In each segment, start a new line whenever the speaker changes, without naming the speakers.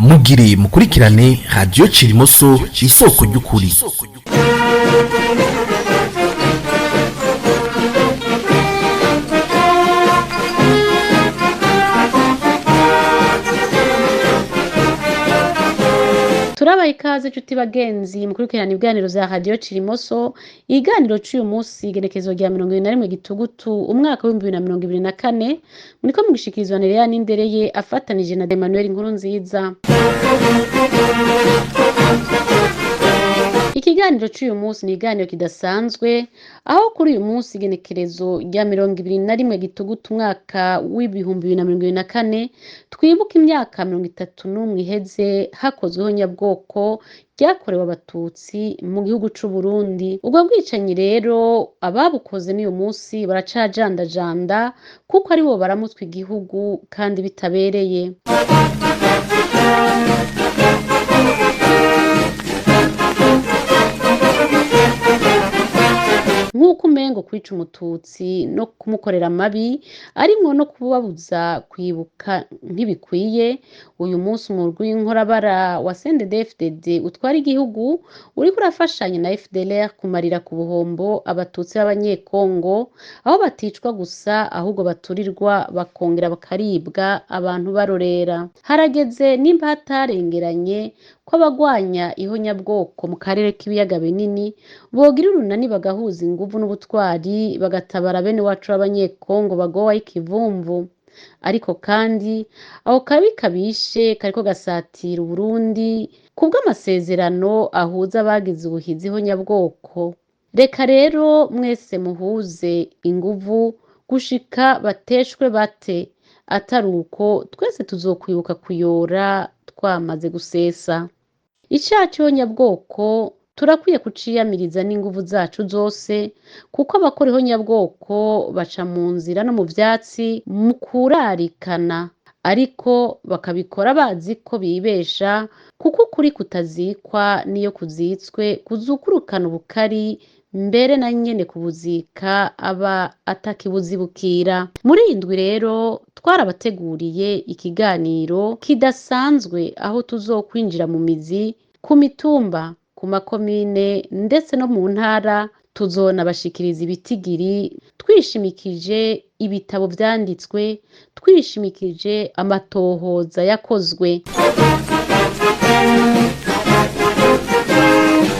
mugire mukurikirane radio Cirimoso isoko ry'ukuri.
Turabaye ikaze cuti bagenzi mukurikirana ibiganiro vya radio Cirimoso. Iganiro c'uyu musi igenekezo rya 21 Gitugutu umwaka wa 2024 muriko mugishikirizwa Nerea Nindereye afatanije na Emmanuel Nkurunziza. Ikiganiro c'uyu musi ni iganiro kidasanzwe aho kuri uyu musi igenekerezo rya 21 Gitugutu umwaka w'2024 twibuka imyaka 31 iheze hakozweho nyabwoko ryakorewe abatutsi mu gihugu c'u Burundi. Ubwo bwicanyi rero ababukoze n'uyu musi baracajandajanda kuko ari bo baramutswe igihugu kandi bitabereye. Nk'uko umengo kwica umututsi no kumukorera amabi arimwo no kubabuza kwibuka ntibikwiye, uyu munsi umurwi w'inkorabara wa CNDD-FDD utwara igihugu uriko urafashanya na FDLR kumarira ku buhombo abatutsi b'abanyekongo, aho baticwa gusa ahubwo baturirwa bakongera bakaribwa abantu barorera. Harageze nimba hatarengeranye ko abagwanya ihonyabwoko mu karere k'ibiyaga binini bogira urunani bagahuza inguvu n'ubutwari bagatabara bene wacu b'abanyekongo bagowa ikivumvu. Ariko kandi aho kabi kabishe kariko gasatira Burundi kubw'amasezerano ahuza abagize ubuhizi ihonyabwoko. Reka rero mwese muhuze inguvu gushika bateshwe bate, ataruko twese tuzokwibuka kuyora twamaze gusesa. Icaha c'ihonyabwoko turakwiye kuciyamiriza n'inguvu zacu zose kuko abakora ihonyabwoko baca mu nzira no mu vyatsi mu kurarikana, ariko bakabikora bazi ko bibesha kuko ukuri kutazikwa niyo kuzitswe kuzukurukana ubukari, mbere na nyene kubuzika aba atakibuzibukira. Muri iyi ndwi rero twarabateguriye ikiganiro kidasanzwe aho tuzokwinjira mu mizi, ku mitumba, ku makomine ndetse no mu ntara. Tuzonabashikiriza ibitigiri twishimikije ibitabo vyanditswe, twishimikije amatohoza yakozwe.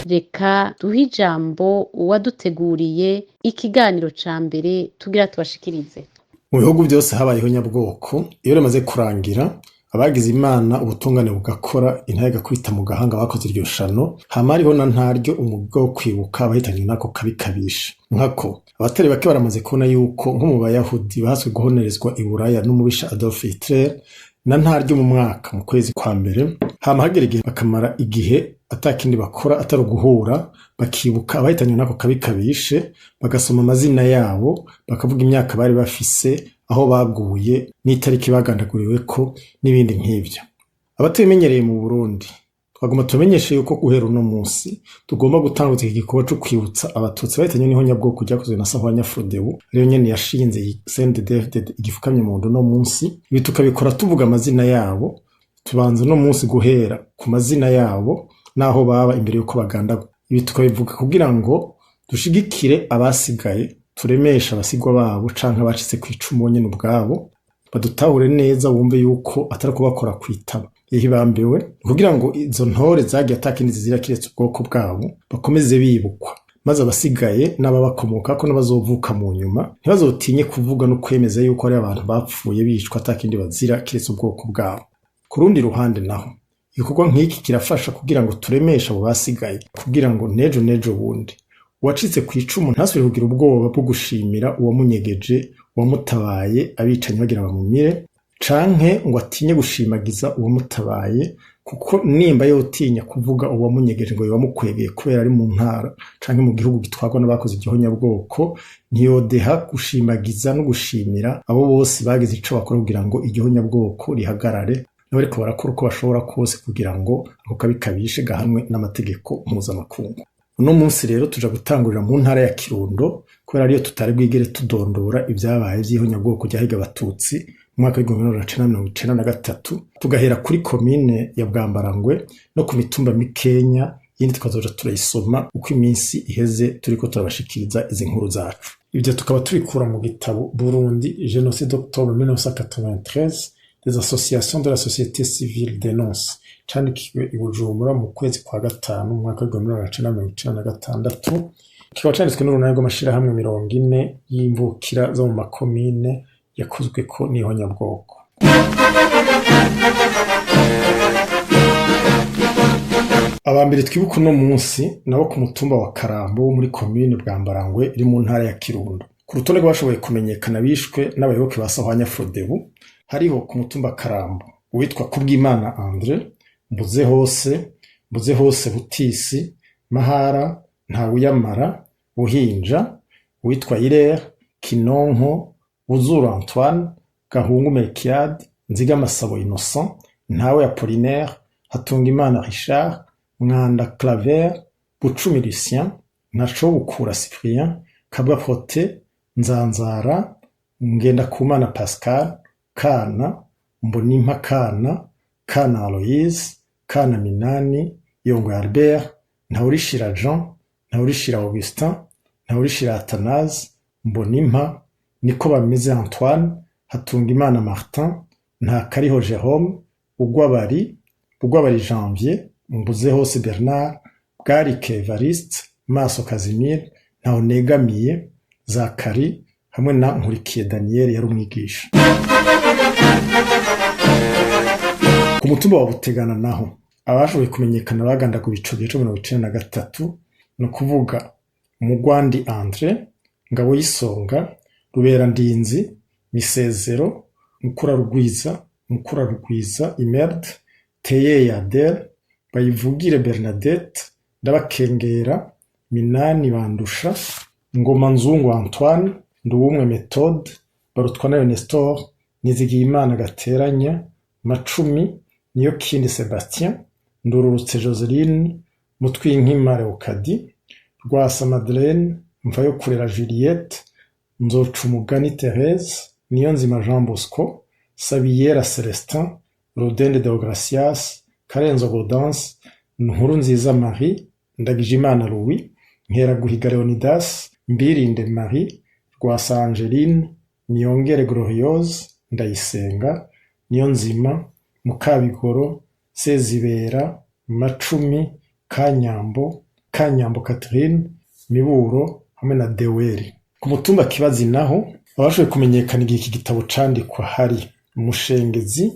Reka duhe ijambo uwaduteguriye ikiganiro ca mbere tugira tubashikirize.
Mu bihugu byose habayeho nyabwoko, iyo rimaze kurangira abagize Imana ubutungane bugakora intare gakubita mu gahanga bakoze iryo shano, hama hariho na ntaryo umugabo wo kwibuka abahitanywe nako kabi kabishe. Nkako abatari bake baramaze kubona yuko nko mu Bayahudi bahaswe guhonerezwa i Buraya n'umubisha Adolf Hitler, na ntaryo mu mwaka mu kwezi kwa mbere hama hagera igihe bakamara igihe atakindi bakora atari guhura bakibuka abahitanywe nako kabi kabishe, bagasoma amazina yabo, bakavuga imyaka bari bafise, aho baguye n'itariki bagandaguriweko n'ibindi nk'ivyo. Abatabimenyereye mu Burundi twagomba tumenyeshe yuko guhera uno munsi tugomba gutanguza iki gikorwa co kwibutsa abatutsi bahitanywe n'ihonyabwoko ryakozwe na Sahwanya Frodebu, ariyo nyene yashinze CNDD-FDD igifukamye mu ndu no munsi. Ibi tukabikora tuvuga amazina yabo, tubanza no munsi guhera ku mazina yabo naho baba imbere yuko bagandagwa. Ibi tukabivuga kugira ngo dushigikire abasigaye, turemesha abasigwa babo canke abacitse kw'icumu nyene ubwabo, badutahure neza bumve yuko atari kubakora kwitaba ihibambewe, kugira ngo izo ntore zagiye atakindi zizira kiretse ubwoko bwabo bakomeze bibukwa, maze abasigaye n'ababakomokako n'abazovuka mu nyuma ntibazotinye kuvuga no kwemeza yuko ari abantu bapfuye bicwa atakindi bazira kiretse ubwoko bwabo. Ku rundi ruhande naho igikorwa nk'iki kirafasha kugira ngo turemeshe abo basigaye, kugira ngo nejo bundi uwacitse kw'icumu ntasubire kugira ubwoba bwo gushimira uwamunyegeje, uwamutabaye abicanyi bagira bamumire, canke ngo atinye gushimagiza uwamutabaye, kuko nimba yotinya kuvuga uwamunyegeje ngo yamukwegeye kubera ari mu ntara canke mu gihugu gitwarwa n'abakoze igihonyabwoko, ntiyodeha gushimagiza no gushimira abo bose bagize ico bakora kugira ngo igihonyabwoko rihagarare, n'abariko barakora uko bashobora kose kugira ngo ako kabi kabishe gahanwe n'amategeko mpuzamakungu. Uno munsi rero tuja gutangurira mu ntara ya Kirundo kubera ariyo tutari bwigere tudondora ibyabaye vy'ihonyabwoko ryahiga abatutsi mwaka w'1993 tugahera kuri komine ya Bwambarangwe no ku mitumba mikenya yindi tukazoja turayisoma uko iminsi iheze turiko turabashikiriza izi nkuru zacu. Ibyo tukaba tubikura mu gitabo Burundi Génocide d'octobre 1993 des associations de la société civile dénonce candikiwe i Bujumbura mu kwezi kwa gatanu mu mwaka w'1996. Kikaba canditswe n'urunani rw'amashirahamwe 40 y'imvukira zo mu makomine yakozweko n'ihonyabwoko. Abambere twibuka uno munsi nabo ku mutumba wa Karambo wo muri komine Bwambarangwe iri mu ntara ya Kirundo. Ku rutonde rw'abashoboye kumenyekana bishwe n'abayoboke ba Sahwanya Frodebu hariho ku mutumba Karambo uwitwa Kubwimana André, Mbuze hose Butisi, Mahara, Ntawuyamara, Buhinja, uwitwa Irere, Kinonko, Buzuru Antoine, Gahungu Melchiade, Nzigamasabo Innocent, Ntawe Apollinaire, Hatungimana Richard, Mwanda Claver, Bucumi Lucien, Ntacobukura Cyprien, Kabwa Prote, Nzanzara, Ngendakumana Pascal, Kana, Mbonimpa Kana Aloise, Kana Minani, Yongwe Albert, Ntawurishira Jean, Ntawurishira Augustin, Ntawurishira Athanase, Mbonimpa, Nikobameze Antoine, Hatungimana Martin, Ntakariho Jérôme, Ugwabari Janvier, Mbuze hose Bernard, Bwarike Evariste, Maso Casimir, Ntawunegamiye, Zakari hamwe na Nkurikiye Daniel yari umwigisha. Ku mutumba wa Butegana naho abashoboye kumenyekana bagandaguwe ico gihe co 1993 no kuvuga Mugwandi André, Ngabo y'Isonga, Rubera Ndinzi, Misezero, Mukura Rugwiza Imerde, Teye Yadel, Bayivugire Bernadette, Ndabakengera, Minani Bandusha, Ngoma Nzungu Antoine, Nduwumwe Methode, Barutwanayo Nestor, Nizigiyimana Gateranya, Macumi, Niyokindi Sebastien, Ndururutse Joseline, Mutwinkima Leokadi, Rwasa Madeleine, Mvayokurera Juliette, Nzocumugani Thérèse, Niyonzima Jean Bosco, Sabiyera Celestin, Rodende Deogracias, Karenzo Gaudence, Nkurunziza Marie, Ndagijimana Louis, Nkeraguhiga Leonidas, Mbirinde Marie, Rwasa Angeline, Niyongere Gloriose, Ndayisenga, Niyonzima, Mukabigoro, Sezibera, Macumi, Kanyambo Catherine, Miburo hamwe na Deweri. Ku mutumba Kibazi naho abashoboye kumenyekana igihe iki gitabo candikwa hari Mushengezi,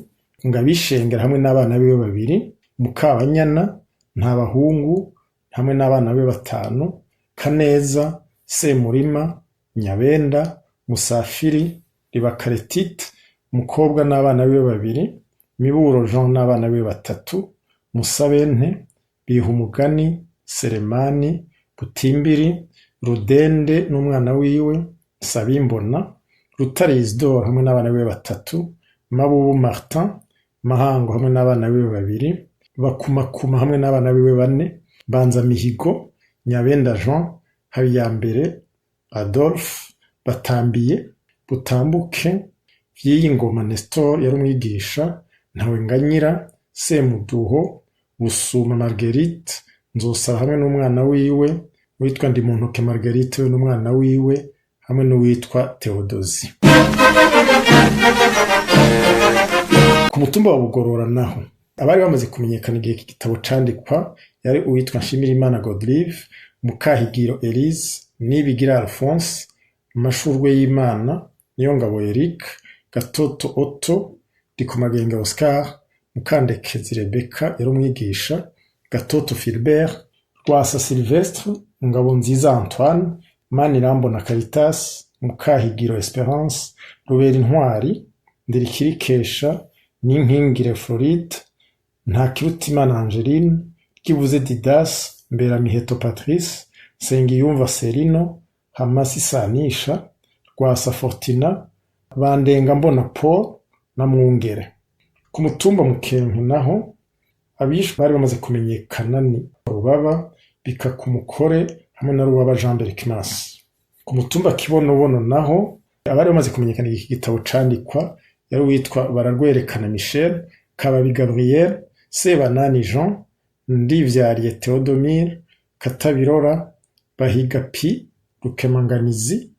Ngabishengera hamwe n'abana biwe babiri, Mukabanyana, Ntabahungu hamwe n'abana be 5, Kaneza, Semurima, Nyabenda, Musafiri, Ribakaretite, Mukobwa n'abana biwe 2, Miburo Jean n'abana biwe 3, Musabente, Bihumugani, Seremani, Butimbiri, Rudende n'umwana wiwe, Sabimbona, Rutare Isidore hamwe n'abana biwe 3, Mabubu Martin, Mahango hamwe n'abana biwe 2, Bakumakuma hamwe n'abana biwe 4, Banza Mihigo, Nyabenda Jean, Habiyambere Adolphe, Batambiye, Butambuke, Vyiyingoma Nestor yari umwigisha, Ntawenganyira, Semuduho, Busuma Marguerite, Nzosaba hamwe n'umwana wiwe witwa Ndimuntuke Marguerite we n'umwana wiwe hamwe n'uwitwa Theodosi. Ku mutumba wa Bugorora naho abari bamaze kumenyekana igihe iki gitabo candikwa yari uwitwa Nshimirimana Godlive, Mukahigiro Elise, Nibigira Alphonse, Mashurwe y'Imana, Niyongabo Eric, Gatoto Otto, Ndikumagenge Oscar, Mukandekezi Rebecca yari umwigisha, Gatoto Philbert, Rwasa Sylvestre, Ngabonziza Antoine, Manirambona Caritas, Mukahigiro Esperance, Rubera Intwari, Ndirikirikesha, Ninkingire Floride, Ntakirutimana Angeline, Kibuze Didas, Mberamiheto Patrice, Sengiyumva Serino, Hamasi Sanisha, Rwasa Fortina, Bandengambona Paul na Mwungere. Ku mutumba Mukenke naho abishwe bari bamaze kumenyekana ni Rubaba, Bikakumukore hamwe na Rubaba Jean Berkimas. Ku mutumba Kibonobono naho abari bamaze kumenyekana iki gitabo candikwa yari uwitwa Bararwerekana Michel, Kababi Gabriel, Sebanani Jean, Ndivyariye Theodomire, Katabirora, Bahiga Pi, Rukemanganizi,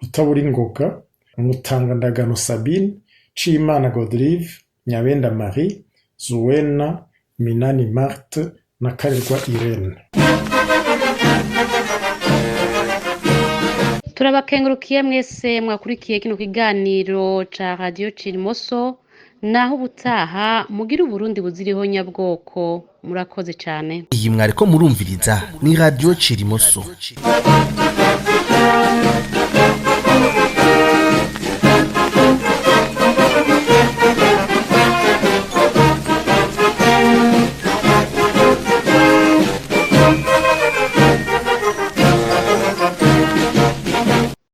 Rutaburingoga, Mutangandagano Sabine, Cimana Godrive, Nyabenda Marie, Zuwena, Minani Marthe na Karirwa Irene.
Turabakengurukiye mwese mwakurikiye kino kiganiro ca Radio Cirimoso, naho ubutaha mugira Uburundi buziriho nyabwoko. Murakoze cane.
iyi mwariko murumviriza ni radio Cirimoso.